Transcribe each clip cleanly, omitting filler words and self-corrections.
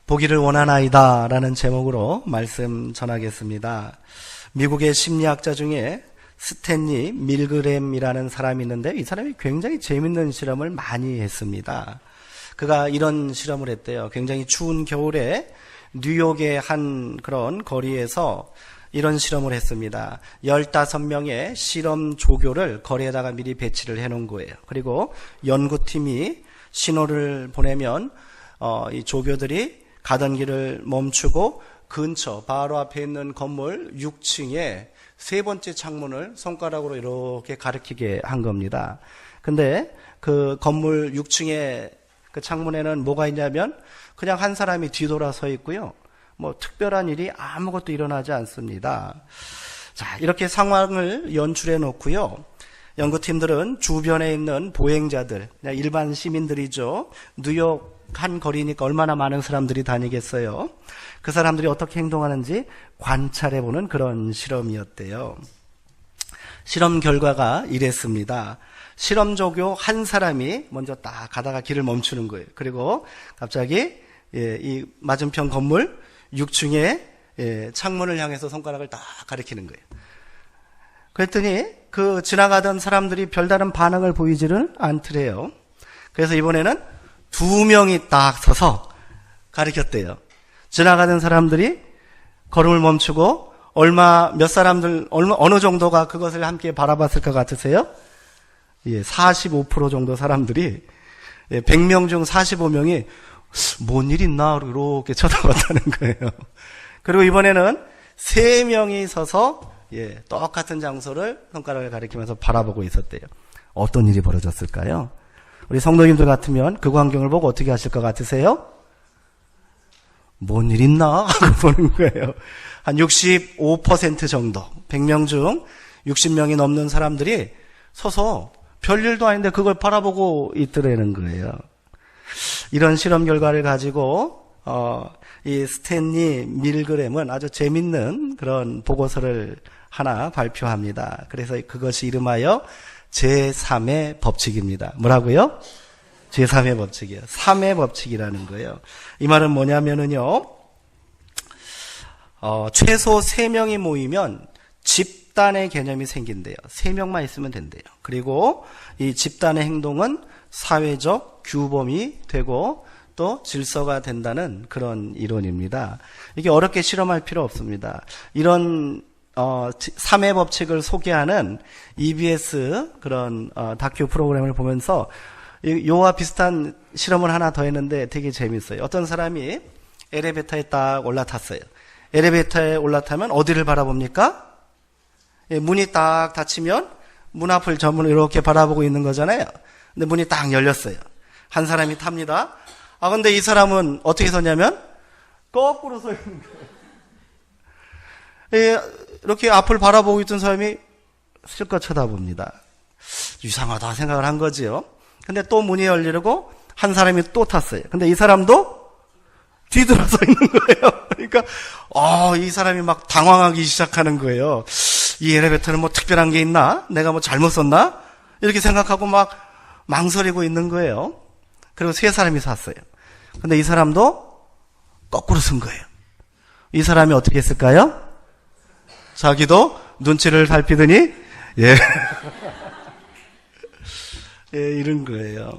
보기를 원하나이다 라는 제목으로 말씀 전하겠습니다. 미국의 심리학자 중에 스탠리 밀그램이라는 사람이 있는데 이 사람이 굉장히 재밌는 실험을 많이 했습니다. 그가 이런 실험을 했대요. 굉장히 추운 겨울에 뉴욕의 한 그런 거리에서 이런 실험을 했습니다. 15명의 실험 조교를 거리에다가 미리 배치를 해놓은 거예요. 그리고 연구팀이 신호를 보내면 이 조교들이 가던 길을 멈추고 근처 바로 앞에 있는 건물 6층에 세 번째 창문을 손가락으로 이렇게 가리키게 한 겁니다. 근데 그 건물 6층에 그 창문에는 뭐가 있냐면 그냥 한 사람이 뒤돌아 서 있고요. 뭐 특별한 일이 아무것도 일어나지 않습니다. 자, 이렇게 상황을 연출해 놓고요. 연구팀들은 주변에 있는 보행자들, 그냥 일반 시민들이죠. 뉴욕 한 거리니까 얼마나 많은 사람들이 다니겠어요. 그 사람들이 어떻게 행동하는지 관찰해보는 그런 실험이었대요. 실험 결과가 이랬습니다. 실험 조교 한 사람이 먼저 딱 가다가 길을 멈추는 거예요. 그리고 갑자기 이 맞은편 건물 6층에 창문을 향해서 손가락을 딱 가리키는 거예요. 그랬더니 그 지나가던 사람들이 별다른 반응을 보이지를 않더래요. 그래서 이번에는 2명이 딱 서서 가리켰대요. 지나가던 사람들이 걸음을 멈추고 어느 정도가 그것을 함께 바라봤을 것 같으세요? 45% 정도 사람들이 100명 중 45명이 뭔 일 있나 이렇게 쳐다봤다는 거예요. 그리고 이번에는 3명이 서서 똑같은 장소를 손가락을 가리키면서 바라보고 있었대요. 어떤 일이 벌어졌을까요? 우리 성도님들 같으면 그 광경을 보고 어떻게 하실 것 같으세요? 뭔 일 있나 하고 보는 거예요. 한 65% 정도, 100명 중 60명이 넘는 사람들이 서서 별일도 아닌데 그걸 바라보고 있더라는 거예요. 이런 실험 결과를 가지고 이 스탠리 밀그램은 아주 재밌는 그런 보고서를 하나 발표합니다. 그래서 그것이 이름하여 제3의 법칙입니다. 뭐라고요? 제3의 법칙이에요. 3의 법칙이라는 거예요. 이 말은 뭐냐면은요, 최소 3명이 모이면 집단의 개념이 생긴대요. 3명만 있으면 된대요. 그리고 이 집단의 행동은 사회적 규범이 되고 또 질서가 된다는 그런 이론입니다. 이게 어렵게 실험할 필요 없습니다. 이런 3의 법칙을 소개하는 EBS 그런 다큐 프로그램을 보면서 요와 비슷한 실험을 하나 더 했는데 되게 재밌어요. 어떤 사람이 엘리베이터에 딱 올라탔어요. 엘리베이터에 올라타면 어디를 바라봅니까? 문이 딱 닫히면 문 앞을 전문을 이렇게 바라보고 있는 거잖아요. 근데 문이 딱 열렸어요. 한 사람이 탑니다. 근데 이 사람은 어떻게 섰냐면 거꾸로 서 있는 거예요. 이렇게 앞을 바라보고 있던 사람이 실컷 쳐다봅니다. 이상하다 생각을 한 거지요. 근데 또 문이 열리려고 한 사람이 또 탔어요. 근데 이 사람도 뒤돌아서 있는 거예요. 그러니까 이 사람이 막 당황하기 시작하는 거예요. 이 엘리베이터는 뭐 특별한 게 있나? 내가 뭐 잘못 썼나? 이렇게 생각하고 막 망설이고 있는 거예요. 그리고 3사람이 샀어요. 근데 이 사람도 거꾸로 쓴 거예요. 이 사람이 어떻게 했을까요? 자기도 눈치를 살피더니 이런 거예요.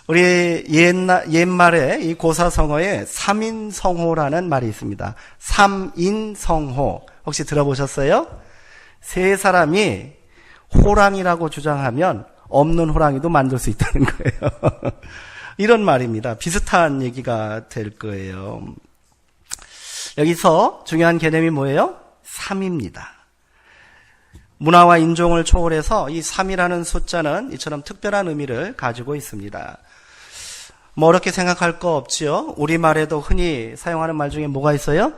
우리 옛말에 이 고사성어에 3인성호라는 말이 있습니다. 3인성호 혹시 들어보셨어요? 3사람이 호랑이라고 주장하면 없는 호랑이도 만들 수 있다는 거예요. 이런 말입니다. 비슷한 얘기가 될 거예요. 여기서 중요한 개념이 뭐예요? 3입니다. 문화와 인종을 초월해서 이 3이라는 숫자는 이처럼 특별한 의미를 가지고 있습니다. 뭐 어렵게 생각할 거 없지요? 우리말에도 흔히 사용하는 말 중에 뭐가 있어요?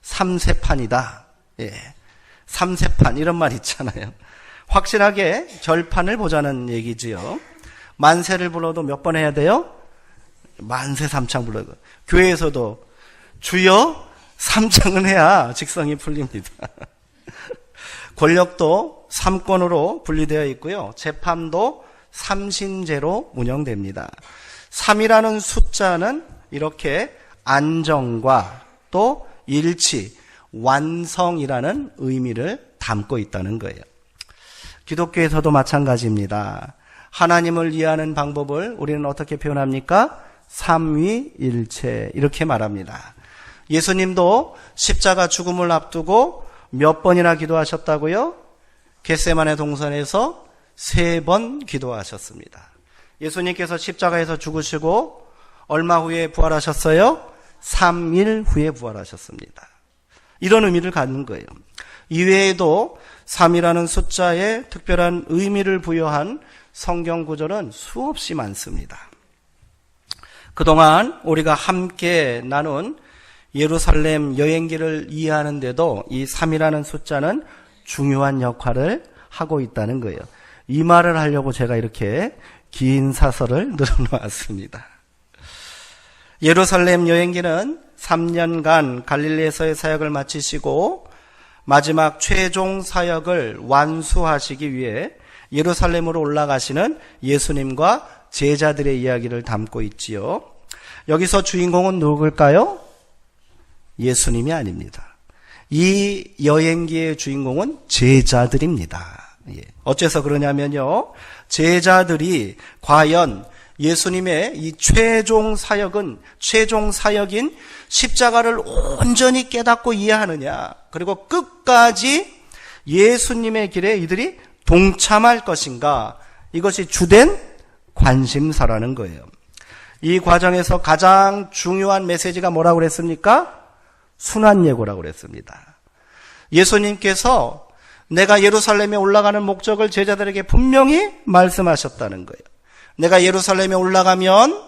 삼세판이다. 삼세판 이런 말 있잖아요. 확실하게 결판을 보자는 얘기지요. 만세를 불러도 몇 번 해야 돼요? 만세 삼창 불러요. 교회에서도 주여 삼창은 해야 직성이 풀립니다. 권력도 3권으로 분리되어 있고요. 재판도 3신제로 운영됩니다. 3이라는 숫자는 이렇게 안정과 또 일치, 완성이라는 의미를 담고 있다는 거예요. 기독교에서도 마찬가지입니다. 하나님을 이해하는 방법을 우리는 어떻게 표현합니까? 삼위일체 이렇게 말합니다. 예수님도 십자가 죽음을 앞두고 몇 번이나 기도하셨다고요? 겟세마네 동산에서 3번 기도하셨습니다. 예수님께서 십자가에서 죽으시고 얼마 후에 부활하셨어요? 3일 후에 부활하셨습니다. 이런 의미를 갖는 거예요. 이외에도 3이라는 숫자에 특별한 의미를 부여한 성경 구절은 수없이 많습니다. 그동안 우리가 함께 나눈 예루살렘 여행기를 이해하는데도 이 3이라는 숫자는 중요한 역할을 하고 있다는 거예요. 이 말을 하려고 제가 이렇게 긴 사설을 늘어놓았습니다. 예루살렘 여행기는 3년간 갈릴리에서의 사역을 마치시고 마지막 최종 사역을 완수하시기 위해 예루살렘으로 올라가시는 예수님과 제자들의 이야기를 담고 있지요. 여기서 주인공은 누굴까요? 예수님이 아닙니다. 이 여행기의 주인공은 제자들입니다. 어째서 그러냐면요. 제자들이 과연 예수님의 이 최종 사역인 십자가를 온전히 깨닫고 이해하느냐, 그리고 끝까지 예수님의 길에 이들이 동참할 것인가, 이것이 주된 관심사라는 거예요. 이 과정에서 가장 중요한 메시지가 뭐라고 그랬습니까? 순환예고라고 그랬습니다. 예수님께서 내가 예루살렘에 올라가는 목적을 제자들에게 분명히 말씀하셨다는 거예요. 내가 예루살렘에 올라가면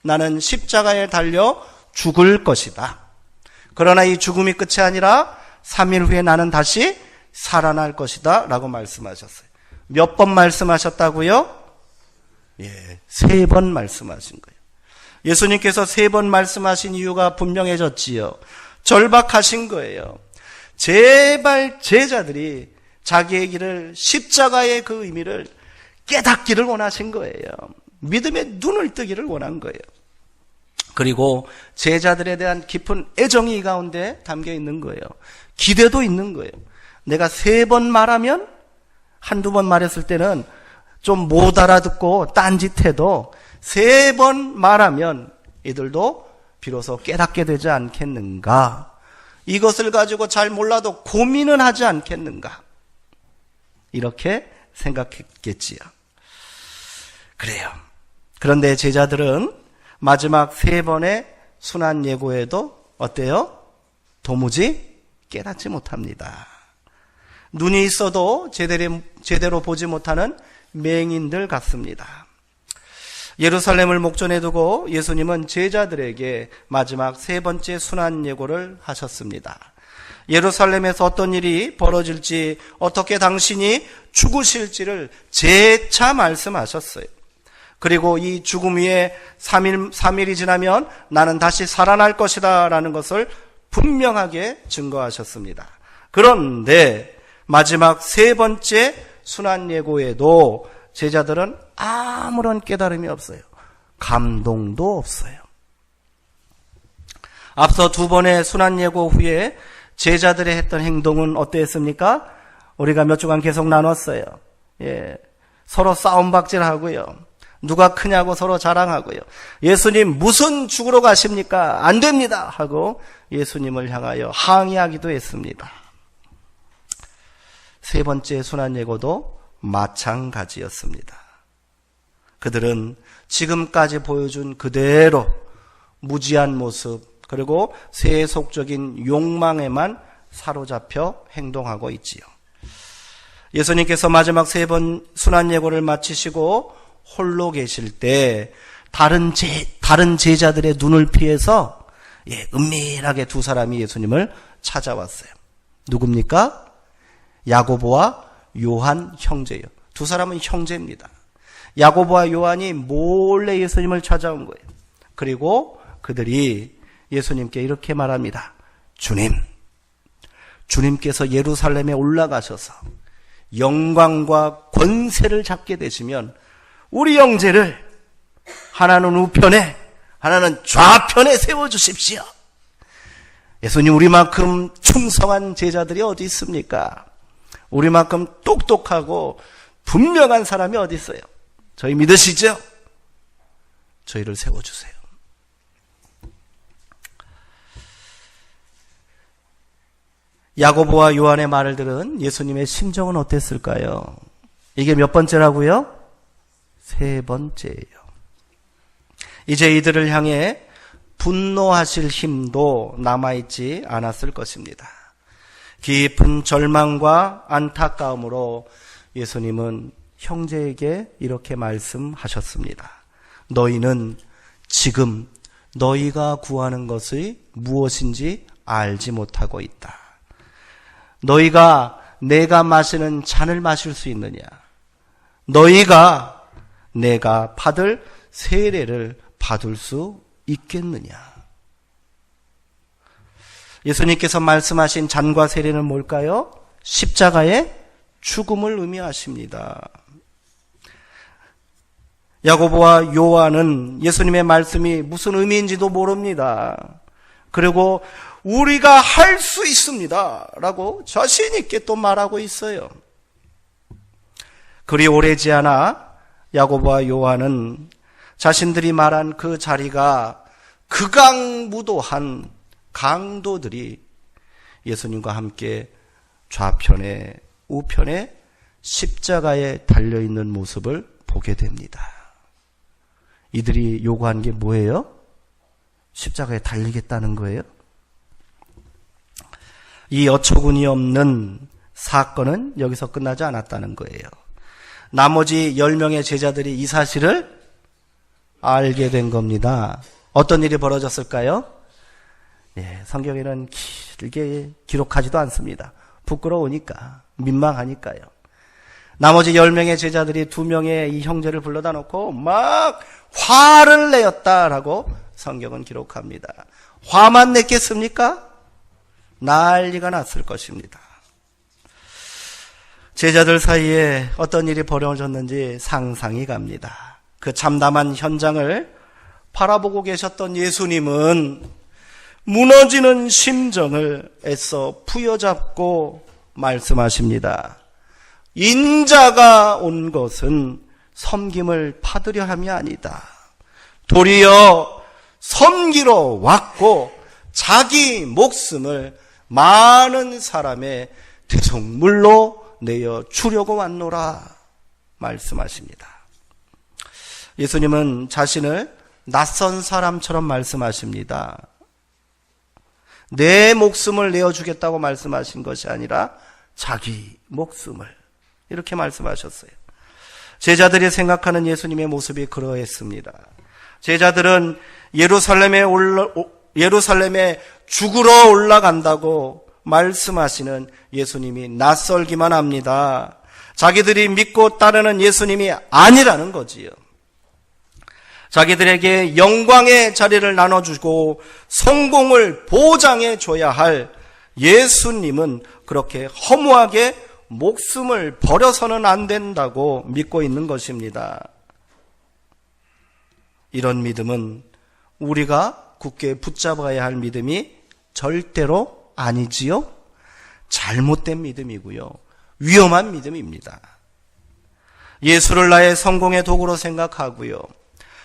나는 십자가에 달려 죽을 것이다. 그러나 이 죽음이 끝이 아니라 3일 후에 나는 다시 살아날 것이다 라고 말씀하셨어요. 몇 번 말씀하셨다고요? 3번 말씀하신 거예요. 예수님께서 3번 말씀하신 이유가 분명해졌지요. 절박하신 거예요. 제발 제자들이 자기의 길을, 십자가의 그 의미를 깨닫기를 원하신 거예요. 믿음의 눈을 뜨기를 원한 거예요. 그리고 제자들에 대한 깊은 애정이 이 가운데 담겨 있는 거예요. 기대도 있는 거예요. 내가 3번 말하면, 한두 번 말했을 때는 좀 못 알아듣고 딴짓해도 3번 말하면 이들도 비로소 깨닫게 되지 않겠는가? 이것을 가지고 잘 몰라도 고민은 하지 않겠는가? 이렇게 생각했겠지요. 그래요. 그런데 제자들은 마지막 3번의 순환 예고에도 어때요? 도무지 깨닫지 못합니다. 눈이 있어도 제대로 보지 못하는 맹인들 같습니다. 예루살렘을 목전에 두고 예수님은 제자들에게 마지막 3번째 순환 예고를 하셨습니다. 예루살렘에서 어떤 일이 벌어질지, 어떻게 당신이 죽으실지를 재차 말씀하셨어요. 그리고 이 죽음 위에 3일이 지나면 나는 다시 살아날 것이다 라는 것을 분명하게 증거하셨습니다. 그런데 마지막 3번째 순환 예고에도 제자들은 아무런 깨달음이 없어요. 감동도 없어요. 앞서 2번의 순환 예고 후에 제자들이 했던 행동은 어땠습니까? 우리가 몇 주간 계속 나눴어요. 서로 싸움박질하고요. 누가 크냐고 서로 자랑하고요. 예수님 무슨 죽으러 가십니까? 안 됩니다 하고 예수님을 향하여 항의하기도 했습니다. 3번째 순환 예고도 마찬가지였습니다. 그들은 지금까지 보여준 그대로 무지한 모습, 그리고 세속적인 욕망에만 사로잡혀 행동하고 있지요. 예수님께서 마지막 3번 순환 예고를 마치시고 홀로 계실 때 다른 제자들의 눈을 피해서 은밀하게 2 사람이 예수님을 찾아왔어요. 누굽니까? 야고보와 요한 형제예요. 2 사람은 형제입니다. 야고보와 요한이 몰래 예수님을 찾아온 거예요. 그리고 그들이 예수님께 이렇게 말합니다. 주님께서 예루살렘에 올라가셔서 영광과 권세를 잡게 되시면 우리 형제를 하나는 우편에 하나는 좌편에 세워주십시오. 예수님, 우리만큼 충성한 제자들이 어디 있습니까? 우리만큼 똑똑하고 분명한 사람이 어디 있어요? 저희 믿으시죠? 저희를 세워주세요. 야고보와 요한의 말을 들은 예수님의 심정은 어땠을까요? 이게 몇 번째라고요? 세 번째예요. 이제 이들을 향해 분노하실 힘도 남아있지 않았을 것입니다. 깊은 절망과 안타까움으로 예수님은 형제에게 이렇게 말씀하셨습니다. 너희는 지금 너희가 구하는 것이 무엇인지 알지 못하고 있다. 너희가 내가 마시는 잔을 마실 수 있느냐? 너희가 내가 받을 세례를 받을 수 있겠느냐? 예수님께서 말씀하신 잔과 세례는 뭘까요? 십자가의 죽음을 의미하십니다. 야고보와 요한은 예수님의 말씀이 무슨 의미인지도 모릅니다. 그리고 우리가 할 수 있습니다 라고 자신 있게 또 말하고 있어요. 그리 오래지 않아 야고보와 요한은 자신들이 말한 그 자리가 극악무도한 강도들이 예수님과 함께 좌편에 우편에 십자가에 달려있는 모습을 보게 됩니다. 이들이 요구한 게 뭐예요? 십자가에 달리겠다는 거예요. 이 어처구니 없는 사건은 여기서 끝나지 않았다는 거예요. 나머지 10명의 제자들이 이 사실을 알게 된 겁니다. 어떤 일이 벌어졌을까요? 성경에는 길게 기록하지도 않습니다. 부끄러우니까, 민망하니까요. 나머지 10명의 제자들이 2명의 이 형제를 불러다 놓고 막 화를 내었다라고 성경은 기록합니다. 화만 냈겠습니까? 난리가 났을 것입니다. 제자들 사이에 어떤 일이 벌어졌는지 상상이 갑니다. 그 참담한 현장을 바라보고 계셨던 예수님은 무너지는 심정을 애써 부여잡고 말씀하십니다. 인자가 온 것은 섬김을 받으려 함이 아니다. 도리어 섬기러 왔고 자기 목숨을 많은 사람의 대속물로 내어 주려고 왔노라 말씀하십니다. 예수님은 자신을 낯선 사람처럼 말씀하십니다. 내 목숨을 내어주겠다고 말씀하신 것이 아니라 자기 목숨을 이렇게 말씀하셨어요. 제자들이 생각하는 예수님의 모습이 그러했습니다. 제자들은 예루살렘에 죽으러 올라간다고 말씀하시는 예수님이 낯설기만 합니다. 자기들이 믿고 따르는 예수님이 아니라는 거지요. 자기들에게 영광의 자리를 나눠주고 성공을 보장해 줘야 할 예수님은 그렇게 허무하게 목숨을 버려서는 안 된다고 믿고 있는 것입니다. 이런 믿음은 우리가 굳게 붙잡아야 할 믿음이 절대로 아니지요. 잘못된 믿음이고요. 위험한 믿음입니다. 예수를 나의 성공의 도구로 생각하고요.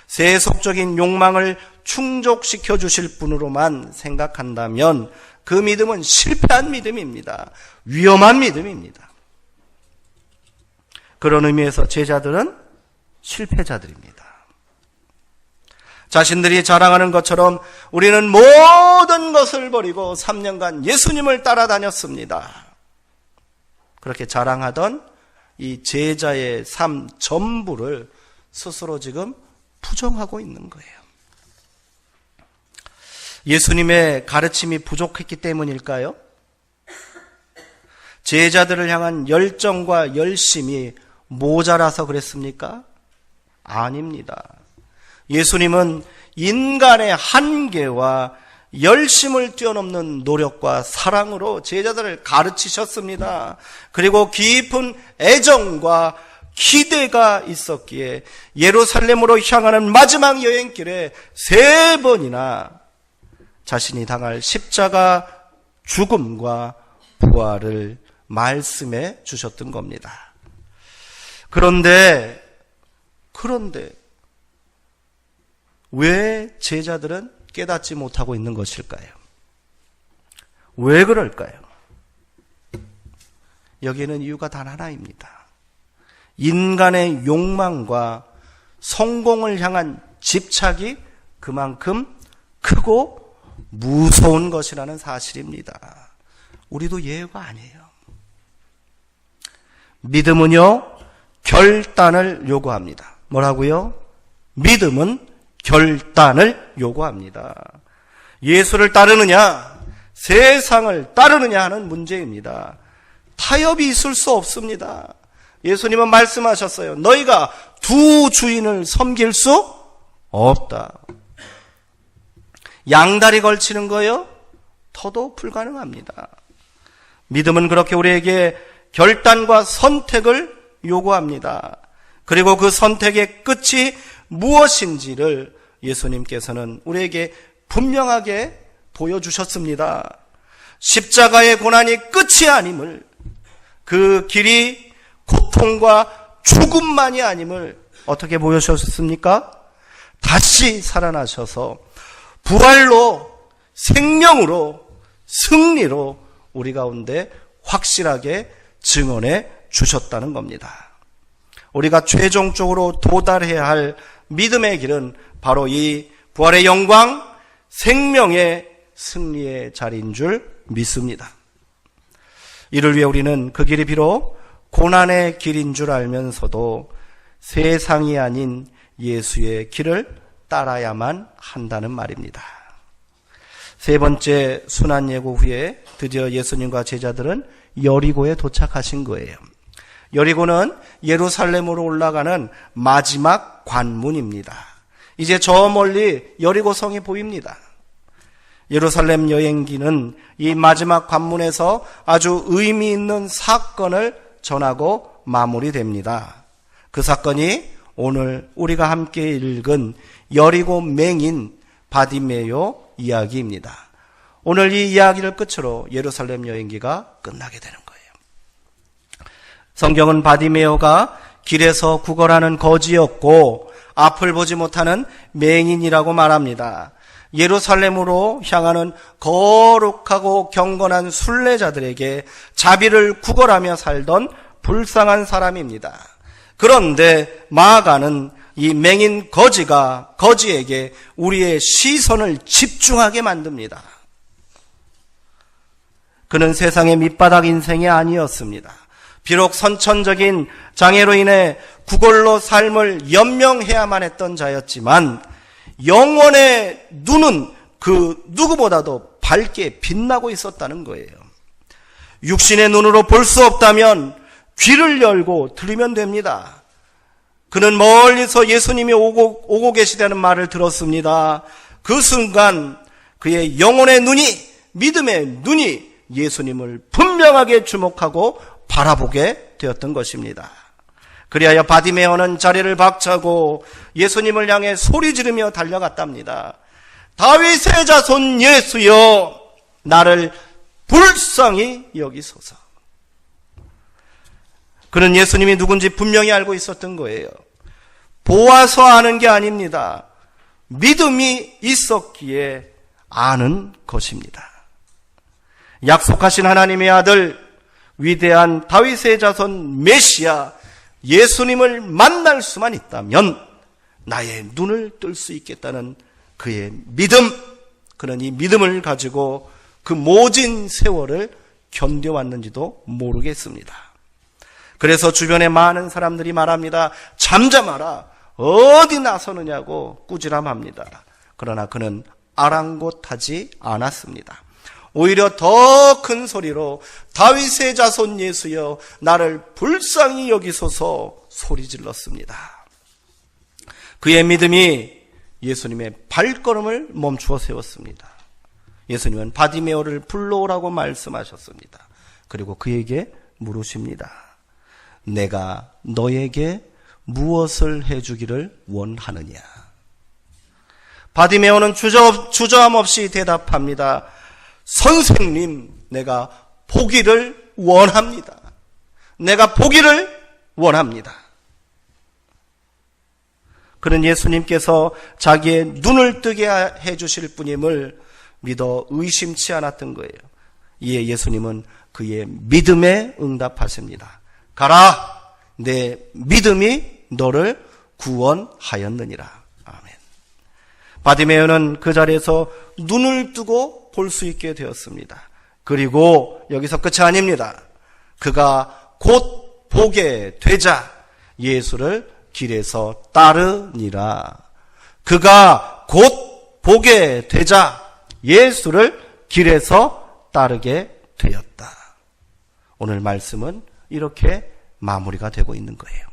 세속적인 욕망을 충족시켜 주실 분으로만 생각한다면 그 믿음은 실패한 믿음입니다. 위험한 믿음입니다. 그런 의미에서 제자들은 실패자들입니다. 자신들이 자랑하는 것처럼 우리는 모든 것을 버리고 3년간 예수님을 따라다녔습니다. 그렇게 자랑하던 이 제자의 삶 전부를 스스로 지금 부정하고 있는 거예요. 예수님의 가르침이 부족했기 때문일까요? 제자들을 향한 열정과 열심이 모자라서 그랬습니까? 아닙니다. 예수님은 인간의 한계와 열심을 뛰어넘는 노력과 사랑으로 제자들을 가르치셨습니다. 그리고 깊은 애정과 기대가 있었기에 예루살렘으로 향하는 마지막 여행길에 3번이나 자신이 당할 십자가 죽음과 부활을 말씀해 주셨던 겁니다. 그런데 왜 제자들은 깨닫지 못하고 있는 것일까요? 왜 그럴까요? 여기에는 이유가 단 하나입니다. 인간의 욕망과 성공을 향한 집착이 그만큼 크고 무서운 것이라는 사실입니다. 우리도 예외가 아니에요. 믿음은요, 결단을 요구합니다. 뭐라고요? 믿음은 결단을 요구합니다. 예수를 따르느냐, 세상을 따르느냐 하는 문제입니다. 타협이 있을 수 없습니다. 예수님은 말씀하셨어요. 너희가 두 주인을 섬길 수 없다. 양다리 걸치는 거요? 더더욱 불가능합니다. 믿음은 그렇게 우리에게 결단과 선택을 요구합니다. 그리고 그 선택의 끝이 무엇인지를 예수님께서는 우리에게 분명하게 보여주셨습니다. 십자가의 고난이 끝이 아님을, 그 길이 고통과 죽음만이 아님을 어떻게 보여주셨습니까? 다시 살아나셔서 부활로, 생명으로, 승리로 우리 가운데 확실하게 증언해 주셨다는 겁니다. 우리가 최종적으로 도달해야 할 믿음의 길은 바로 이 부활의 영광, 생명의 승리의 자리인 줄 믿습니다. 이를 위해 우리는 그 길이 비록 고난의 길인 줄 알면서도 세상이 아닌 예수의 길을 따라야만 한다는 말입니다. 3번째 순환예고 후에 드디어 예수님과 제자들은 여리고에 도착하신 거예요. 여리고는 예루살렘으로 올라가는 마지막 관문입니다. 이제 저 멀리 여리고성이 보입니다. 예루살렘 여행기는 이 마지막 관문에서 아주 의미 있는 사건을 전하고 마무리됩니다. 그 사건이 오늘 우리가 함께 읽은 여리고 맹인 바디메오 이야기입니다. 오늘 이 이야기를 끝으로 예루살렘 여행기가 끝나게 되는 거예요. 성경은 바디메오가 길에서 구걸하는 거지였고 앞을 보지 못하는 맹인이라고 말합니다. 예루살렘으로 향하는 거룩하고 경건한 순례자들에게 자비를 구걸하며 살던 불쌍한 사람입니다. 그런데 마가는 이 맹인 거지에게 우리의 시선을 집중하게 만듭니다. 그는 세상의 밑바닥 인생이 아니었습니다. 비록 선천적인 장애로 인해 구걸로 삶을 연명해야만 했던 자였지만 영혼의 눈은 그 누구보다도 밝게 빛나고 있었다는 거예요. 육신의 눈으로 볼 수 없다면 귀를 열고 들으면 됩니다. 그는 멀리서 예수님이 오고 계시다는 말을 들었습니다. 그 순간 그의 영혼의 눈이, 믿음의 눈이 예수님을 분명하게 주목하고 바라보게 되었던 것입니다. 그리하여 바디메오는 자리를 박차고 예수님을 향해 소리 지르며 달려갔답니다. 다윗의 자손 예수여, 나를 불쌍히 여기소서. 그는 예수님이 누군지 분명히 알고 있었던 거예요. 보아서 아는 게 아닙니다. 믿음이 있었기에 아는 것입니다. 약속하신 하나님의 아들, 위대한 다윗의 자손 메시아 예수님을 만날 수만 있다면 나의 눈을 뜰 수 있겠다는 그의 믿음, 그는 이 믿음을 가지고 그 모진 세월을 견뎌왔는지도 모르겠습니다. 그래서 주변에 많은 사람들이 말합니다. 잠잠하라, 어디 나서느냐고 꾸지람합니다. 그러나 그는 아랑곳하지 않았습니다. 오히려 더 큰 소리로 다윗의 자손 예수여, 나를 불쌍히 여기소서 소리 질렀습니다. 그의 믿음이 예수님의 발걸음을 멈추어 세웠습니다. 예수님은 바디메오를 불러오라고 말씀하셨습니다. 그리고 그에게 물으십니다. 내가 너에게 무엇을 해주기를 원하느냐? 바디메오는 주저함 없이 대답합니다. 선생님, 내가 보기를 원합니다. 내가 보기를 원합니다. 그는 예수님께서 자기의 눈을 뜨게 해주실 분임을 믿어 의심치 않았던 거예요. 이에 예수님은 그의 믿음에 응답하십니다. 가라, 내 믿음이 너를 구원하였느니라. 아멘. 바디메오는 그 자리에서 눈을 뜨고 볼 수 있게 되었습니다. 그리고 여기서 끝이 아닙니다. 그가 곧 보게 되자 예수를 길에서 따르니라. 그가 곧 보게 되자 예수를 길에서 따르게 되었다. 오늘 말씀은 이렇게 마무리가 되고 있는 거예요.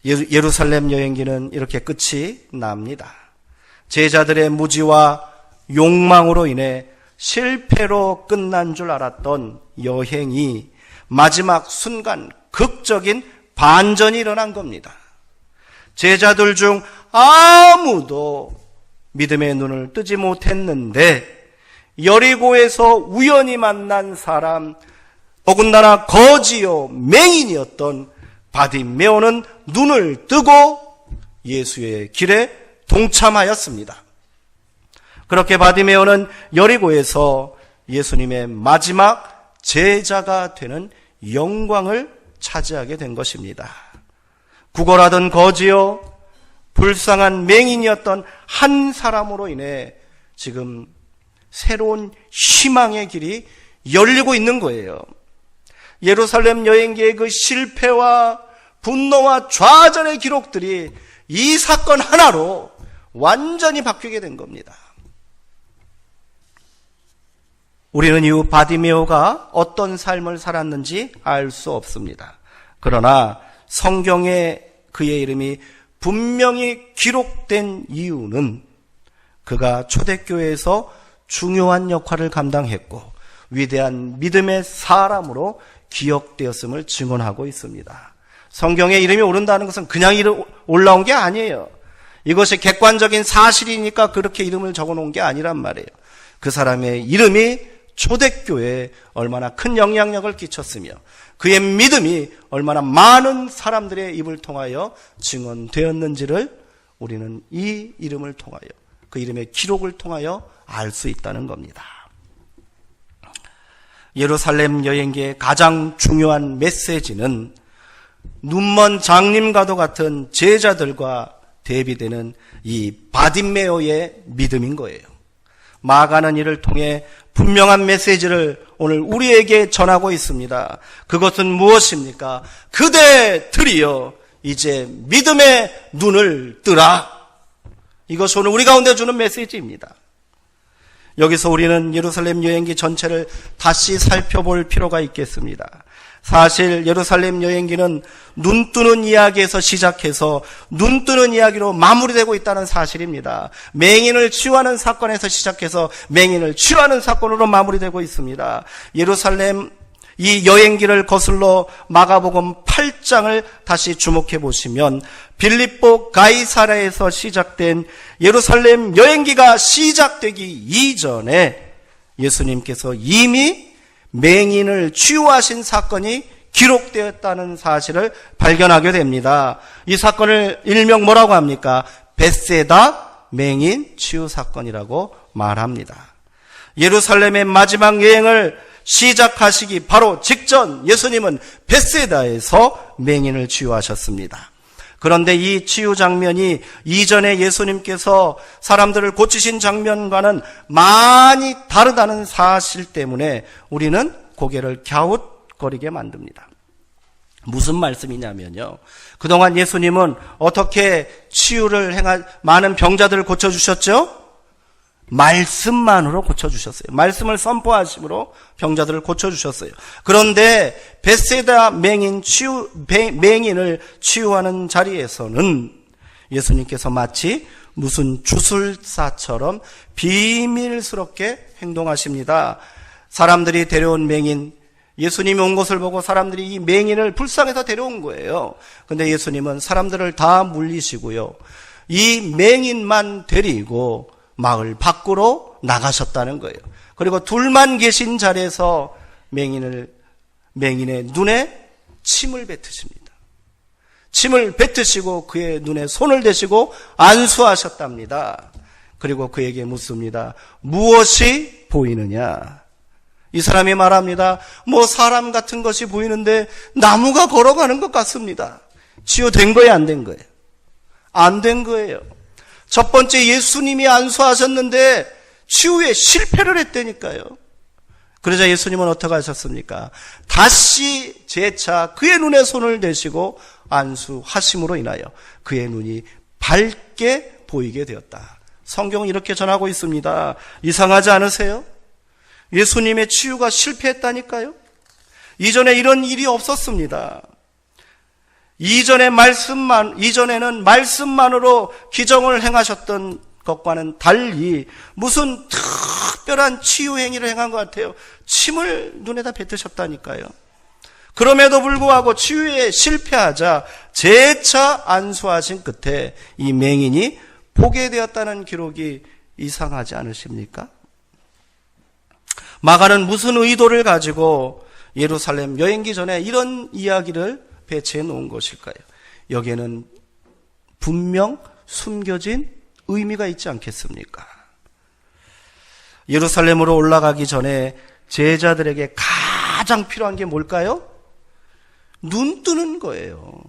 예루살렘 여행기는 이렇게 끝이 납니다. 제자들의 무지와 욕망으로 인해 실패로 끝난 줄 알았던 여행이 마지막 순간 극적인 반전이 일어난 겁니다. 제자들 중 아무도 믿음의 눈을 뜨지 못했는데 여리고에서 우연히 만난 사람, 더군다나 거지요 맹인이었던 바디메오는 눈을 뜨고 예수의 길에 동참하였습니다. 그렇게 바디메오는 여리고에서 예수님의 마지막 제자가 되는 영광을 차지하게 된 것입니다. 구걸하던 거지요 불쌍한 맹인이었던 한 사람으로 인해 지금 새로운 희망의 길이 열리고 있는 거예요. 예루살렘 여행기의 그 실패와 분노와 좌절의 기록들이 이 사건 하나로 완전히 바뀌게 된 겁니다. 우리는 이후 바디메오가 어떤 삶을 살았는지 알 수 없습니다. 그러나 성경에 그의 이름이 분명히 기록된 이유는 그가 초대교회에서 중요한 역할을 감당했고 위대한 믿음의 사람으로 기억되었음을 증언하고 있습니다. 성경에 이름이 오른다는 것은 그냥 올라온 게 아니에요. 이것이 객관적인 사실이니까 그렇게 이름을 적어놓은 게 아니란 말이에요. 그 사람의 이름이 초대교회에 얼마나 큰 영향력을 끼쳤으며 그의 믿음이 얼마나 많은 사람들의 입을 통하여 증언되었는지를 우리는 이 이름을 통하여 그 이름의 기록을 통하여 알 수 있다는 겁니다. 예루살렘 여행기의 가장 중요한 메시지는 눈먼 장님과도 같은 제자들과 대비되는 이 바디메오의 믿음인 거예요. 마가는 이를 통해 분명한 메시지를 오늘 우리에게 전하고 있습니다. 그것은 무엇입니까? 그대들이여 이제 믿음의 눈을 뜨라. 이것이 오늘 우리 가운데 주는 메시지입니다. 여기서 우리는 예루살렘 여행기 전체를 다시 살펴볼 필요가 있겠습니다. 사실 예루살렘 여행기는 눈 뜨는 이야기에서 시작해서 눈 뜨는 이야기로 마무리되고 있다는 사실입니다. 맹인을 치유하는 사건에서 시작해서 맹인을 치유하는 사건으로 마무리되고 있습니다. 예루살렘 이 여행기를 거슬러 마가복음 8장을 다시 주목해 보시면 빌립보 가이사랴에서 시작된 예루살렘 여행기가 시작되기 이전에 예수님께서 이미 맹인을 치유하신 사건이 기록되었다는 사실을 발견하게 됩니다. 이 사건을 일명 뭐라고 합니까? 벳세다 맹인 치유 사건이라고 말합니다. 예루살렘의 마지막 여행을 시작하시기 바로 직전 예수님은 벳세다에서 맹인을 치유하셨습니다. 그런데 이 치유 장면이 이전에 예수님께서 사람들을 고치신 장면과는 많이 다르다는 사실 때문에 우리는 고개를 갸웃거리게 만듭니다. 무슨 말씀이냐면요. 그동안 예수님은 어떻게 치유를 많은 병자들을 고쳐주셨죠? 말씀만으로 고쳐주셨어요. 말씀을 선포하심으로 병자들을 고쳐주셨어요. 그런데 벳세다 맹인을 치유하는 자리에서는 예수님께서 마치 무슨 주술사처럼 비밀스럽게 행동하십니다. 사람들이 데려온 맹인, 예수님이 온 것을 보고 사람들이 이 맹인을 불쌍해서 데려온 거예요. 근데 예수님은 사람들을 다 물리시고요, 이 맹인만 데리고 마을 밖으로 나가셨다는 거예요. 그리고 둘만 계신 자리에서 맹인의 눈에 침을 뱉으십니다. 침을 뱉으시고 그의 눈에 손을 대시고 안수하셨답니다. 그리고 그에게 묻습니다. 무엇이 보이느냐? 이 사람이 말합니다. 사람 같은 것이 보이는데 나무가 걸어가는 것 같습니다. 치유된 거예요, 안 된 거예요? 안 된 거예요. 첫 번째 예수님이 안수하셨는데 치유에 실패를 했다니까요. 그러자 예수님은 어떻게 하셨습니까? 다시 재차 그의 눈에 손을 대시고 안수하심으로 인하여 그의 눈이 밝게 보이게 되었다. 성경은 이렇게 전하고 있습니다. 이상하지 않으세요? 예수님의 치유가 실패했다니까요. 이전에 이런 일이 없었습니다. 이전에는 말씀만으로 기적을 행하셨던 것과는 달리 무슨 특별한 치유 행위를 행한 것 같아요. 침을 눈에다 뱉으셨다니까요. 그럼에도 불구하고 치유에 실패하자 재차 안수하신 끝에 이 맹인이 보게 되었다는 기록이 이상하지 않으십니까? 마가는 무슨 의도를 가지고 예루살렘 여행기 전에 이런 이야기를 배치해 놓은 것일까요? 여기에는 분명 숨겨진 의미가 있지 않겠습니까? 예루살렘으로 올라가기 전에 제자들에게 가장 필요한 게 뭘까요? 눈 뜨는 거예요.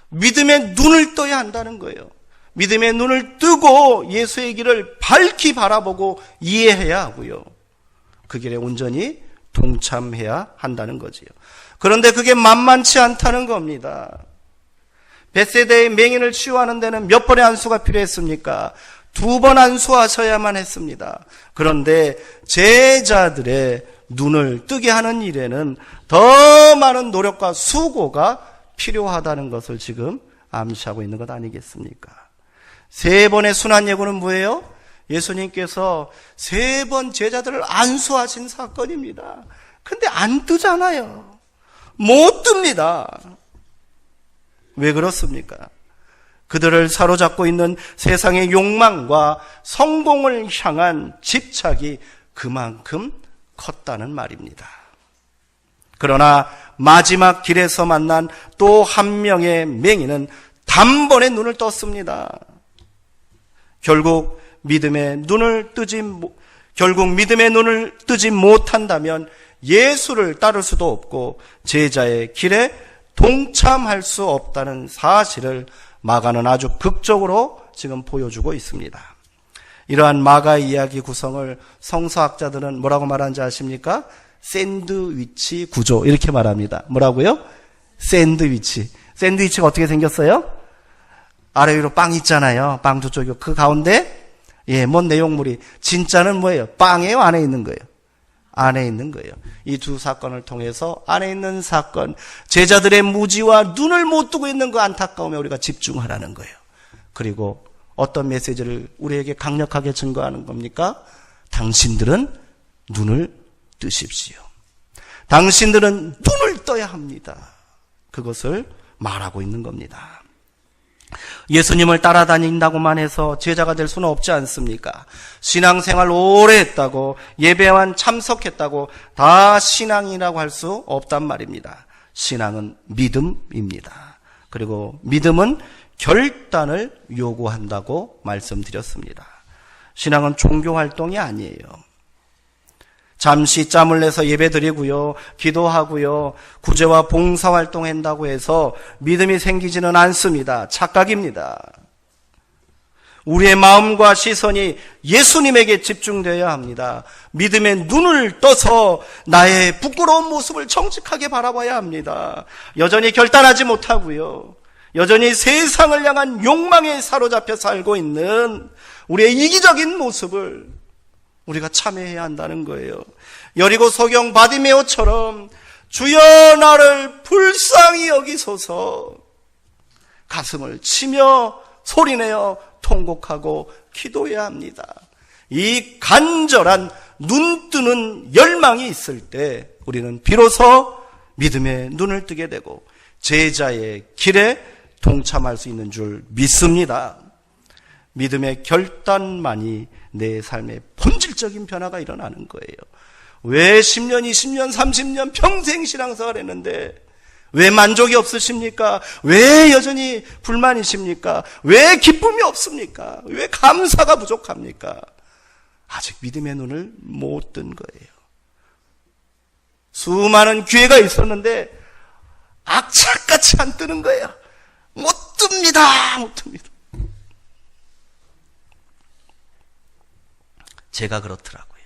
믿음의 눈을 떠야 한다는 거예요. 믿음의 눈을 뜨고 예수의 길을 밝히 바라보고 이해해야 하고요, 그 길에 온전히 동참해야 한다는 거지요. 그런데 그게 만만치 않다는 겁니다. 벳세다의 맹인을 치유하는 데는 몇 번의 안수가 필요했습니까? 2번 안수하셔야만 했습니다. 그런데 제자들의 눈을 뜨게 하는 일에는 더 많은 노력과 수고가 필요하다는 것을 지금 암시하고 있는 것 아니겠습니까? 3번의 순환 예고는 뭐예요? 예수님께서 3번 제자들을 안수하신 사건입니다. 근데 안 뜨잖아요. 못 뜹니다. 왜 그렇습니까? 그들을 사로잡고 있는 세상의 욕망과 성공을 향한 집착이 그만큼 컸다는 말입니다. 그러나 마지막 길에서 만난 또 한 명의 맹인은 단번에 눈을 떴습니다. 결국 믿음의 눈을 뜨지 못한다면 예수를 따를 수도 없고 제자의 길에 동참할 수 없다는 사실을 마가는 아주 극적으로 지금 보여주고 있습니다. 이러한 마가의 이야기 구성을 성서학자들은 뭐라고 말하는지 아십니까? 샌드위치 구조, 이렇게 말합니다. 뭐라고요? 샌드위치가 어떻게 생겼어요? 아래 위로 빵 있잖아요. 빵 두 쪽이고 그 가운데 뭔 내용물이, 진짜는 뭐예요? 빵이에요? 안에 있는 거예요? 안에 있는 거예요. 이 두 사건을 통해서 안에 있는 사건, 제자들의 무지와 눈을 못 뜨고 있는 그 안타까움에 우리가 집중하라는 거예요. 그리고 어떤 메시지를 우리에게 강력하게 증거하는 겁니까? 당신들은 눈을 뜨십시오. 당신들은 눈을 떠야 합니다. 그것을 말하고 있는 겁니다. 예수님을 따라다닌다고만 해서 제자가 될 수는 없지 않습니까? 신앙생활 오래 했다고, 예배만 참석했다고 다 신앙이라고 할 수 없단 말입니다. 신앙은 믿음입니다. 그리고 믿음은 결단을 요구한다고 말씀드렸습니다. 신앙은 종교활동이 아니에요. 잠시 짬을 내서 예배드리고요, 기도하고요, 구제와 봉사활동한다고 해서 믿음이 생기지는 않습니다. 착각입니다. 우리의 마음과 시선이 예수님에게 집중되어야 합니다. 믿음의 눈을 떠서 나의 부끄러운 모습을 정직하게 바라봐야 합니다. 여전히 결단하지 못하고요, 여전히 세상을 향한 욕망에 사로잡혀 살고 있는 우리의 이기적인 모습을 우리가 참여해야 한다는 거예요. 여리고 소경 바디메오처럼 주여 나를 불쌍히 여기소서 가슴을 치며 소리내어 통곡하고 기도해야 합니다. 이 간절한 눈뜨는 열망이 있을 때 우리는 비로소 믿음의 눈을 뜨게 되고 제자의 길에 동참할 수 있는 줄 믿습니다. 믿음의 결단만이 내 삶의 본질적인 변화가 일어나는 거예요. 왜 10년, 20년, 30년 평생 신앙생활 했는데 왜 만족이 없으십니까? 왜 여전히 불만이십니까? 왜 기쁨이 없습니까? 왜 감사가 부족합니까? 아직 믿음의 눈을 못 뜬 거예요. 수많은 기회가 있었는데 악착같이 안 뜨는 거예요. 못 뜹니다. 못 뜹니다. 제가 그렇더라고요.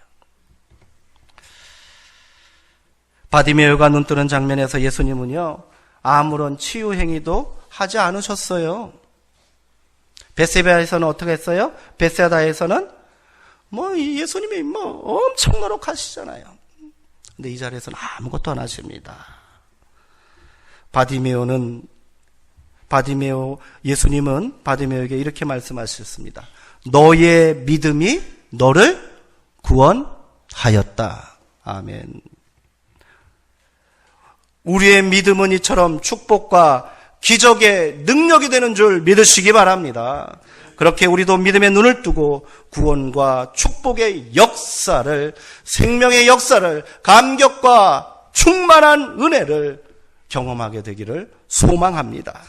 바디메오가 눈 뜨는 장면에서 예수님은요, 아무런 치유 행위도 하지 않으셨어요. 베세다에서는 어떻게 했어요? 베세다에서는 예수님이 엄청 노력하시잖아요. 근데 이 자리에서는 아무것도 안 하십니다. 예수님은 바디메오에게 이렇게 말씀하셨습니다. 너의 믿음이 너를 구원하였다. 아멘. 우리의 믿음은 이처럼 축복과 기적의 능력이 되는 줄 믿으시기 바랍니다. 그렇게 우리도 믿음의 눈을 뜨고 구원과 축복의 역사를, 생명의 역사를, 감격과 충만한 은혜를 경험하게 되기를 소망합니다.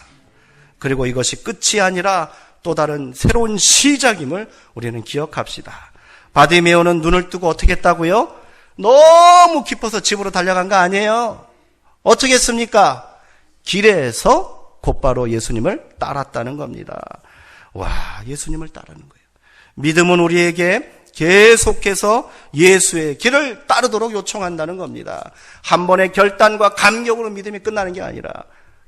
그리고 이것이 끝이 아니라 또 다른 새로운 시작임을 우리는 기억합시다. 바디메오는 눈을 뜨고 어떻게 했다고요? 너무 기뻐서 집으로 달려간 거 아니에요. 어떻게 했습니까? 길에서 곧바로 예수님을 따랐다는 겁니다. 와, 예수님을 따르는 거예요. 믿음은 우리에게 계속해서 예수의 길을 따르도록 요청한다는 겁니다. 한 번의 결단과 감격으로 믿음이 끝나는 게 아니라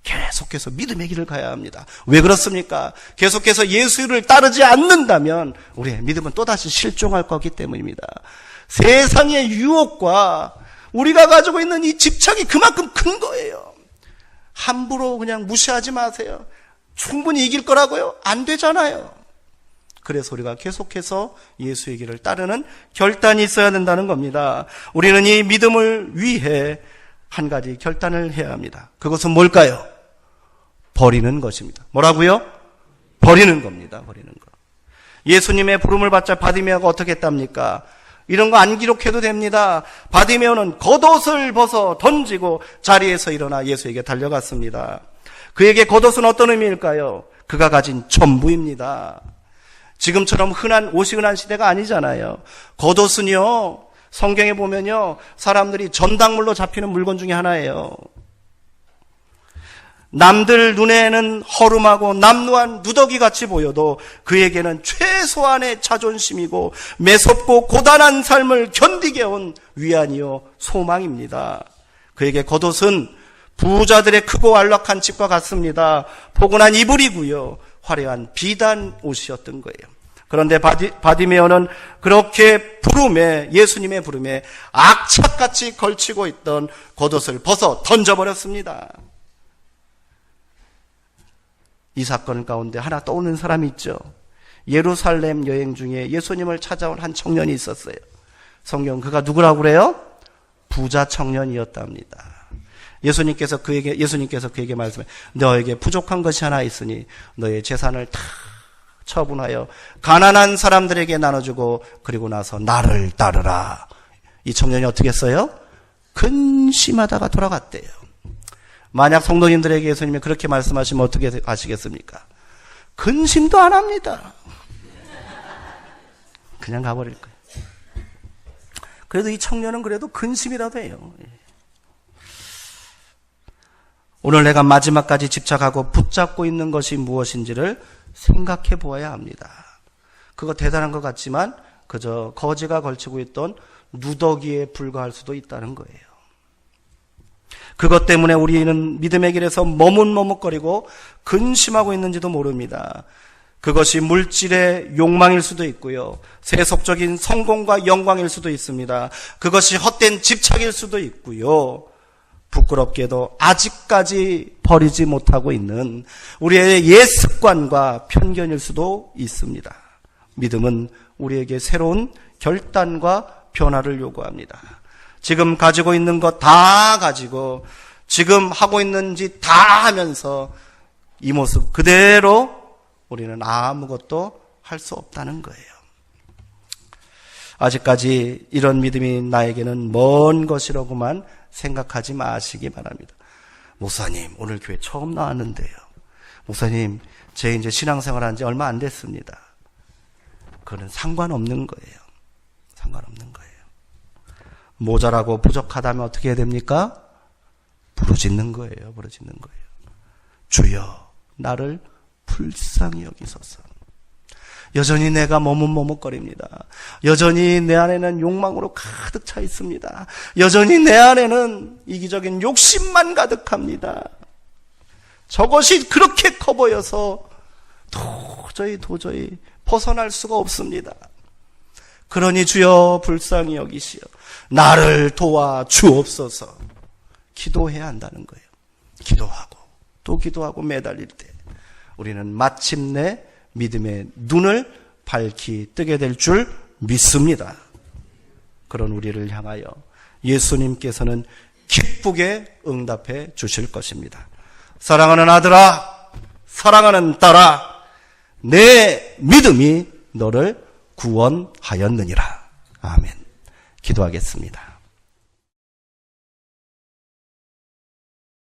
계속해서 믿음의 길을 가야 합니다. 왜 그렇습니까? 계속해서 예수를 따르지 않는다면 우리의 믿음은 또다시 실종할 거기 때문입니다. 세상의 유혹과 우리가 가지고 있는 이 집착이 그만큼 큰 거예요. 함부로 그냥 무시하지 마세요. 충분히 이길 거라고요? 안 되잖아요. 그래서 우리가 계속해서 예수의 길을 따르는 결단이 있어야 된다는 겁니다. 우리는 이 믿음을 위해 한 가지 결단을 해야 합니다. 그것은 뭘까요? 버리는 것입니다. 뭐라고요? 버리는 겁니다. 버리는 거. 예수님의 부름을 받자 바디메오가 어떻게 했답니까? 이런 거 안 기록해도 됩니다. 바디메오는 겉옷을 벗어 던지고 자리에서 일어나 예수에게 달려갔습니다. 그에게 겉옷은 어떤 의미일까요? 그가 가진 전부입니다. 지금처럼 옷이 흔한 시대가 아니잖아요. 겉옷은요, 성경에 보면요, 사람들이 전당물로 잡히는 물건 중에 하나예요. 남들 눈에는 허름하고 남루한 누더기 같이 보여도 그에게는 최소한의 자존심이고 매섭고 고단한 삶을 견디게 온 위안이요 소망입니다. 그에게 겉옷은 부자들의 크고 안락한 집과 같습니다. 포근한 이불이고요, 화려한 비단 옷이었던 거예요. 그런데 바디메오는 그렇게 예수님의 부름에 악착같이 걸치고 있던 겉옷을 벗어 던져버렸습니다. 이 사건 가운데 하나 떠오르는 사람이 있죠. 예루살렘 여행 중에 예수님을 찾아온 한 청년이 있었어요. 성경 그가 누구라고 그래요? 부자 청년이었답니다. 예수님께서 그에게 말씀해, 너에게 부족한 것이 하나 있으니 너의 재산을 다 처분하여 가난한 사람들에게 나눠주고 그리고 나서 나를 따르라. 이 청년이 어떻게 했어요? 근심하다가 돌아갔대요. 만약 성도님들에게 예수님이 그렇게 말씀하시면 어떻게 하시겠습니까? 근심도 안 합니다. 그냥 가버릴 거예요. 그래도 이 청년은 그래도 근심이라도 해요. 오늘 내가 마지막까지 집착하고 붙잡고 있는 것이 무엇인지를 생각해 보아야 합니다. 그거 대단한 것 같지만 그저 거지가 걸치고 있던 누더기에 불과할 수도 있다는 거예요. 그것 때문에 우리는 믿음의 길에서 머뭇머뭇거리고 근심하고 있는지도 모릅니다. 그것이 물질의 욕망일 수도 있고요, 세속적인 성공과 영광일 수도 있습니다. 그것이 헛된 집착일 수도 있고요, 부끄럽게도 아직까지 버리지 못하고 있는 우리의 옛 습관과 편견일 수도 있습니다. 믿음은 우리에게 새로운 결단과 변화를 요구합니다. 지금 가지고 있는 것 다 가지고 지금 하고 있는 짓 다 하면서 이 모습 그대로 우리는 아무것도 할 수 없다는 거예요. 아직까지 이런 믿음이 나에게는 먼 것이라고만 생각하지 마시기 바랍니다. 목사님, 오늘 교회 처음 나왔는데요. 목사님, 제 이제 신앙생활 한 지 얼마 안 됐습니다. 그거는 상관없는 거예요. 상관없는 거예요. 모자라고 부족하다면 어떻게 해야 됩니까? 부르짖는 거예요. 부르짖는 거예요. 주여, 나를 불쌍히 여기소서. 여전히 내가 머뭇머뭇거립니다. 여전히 내 안에는 욕망으로 가득 차 있습니다. 여전히 내 안에는 이기적인 욕심만 가득합니다. 저것이 그렇게 커 보여서 도저히 벗어날 수가 없습니다. 그러니 주여 불쌍히 여기시어 나를 도와 주옵소서. 기도해야 한다는 거예요. 기도하고 또 기도하고 매달릴 때 우리는 마침내 믿음의 눈을 밝히 뜨게 될 줄 믿습니다. 그런 우리를 향하여 예수님께서는 기쁘게 응답해 주실 것입니다. 사랑하는 아들아, 사랑하는 딸아, 내 믿음이 너를 구원하였느니라. 아멘. 기도하겠습니다.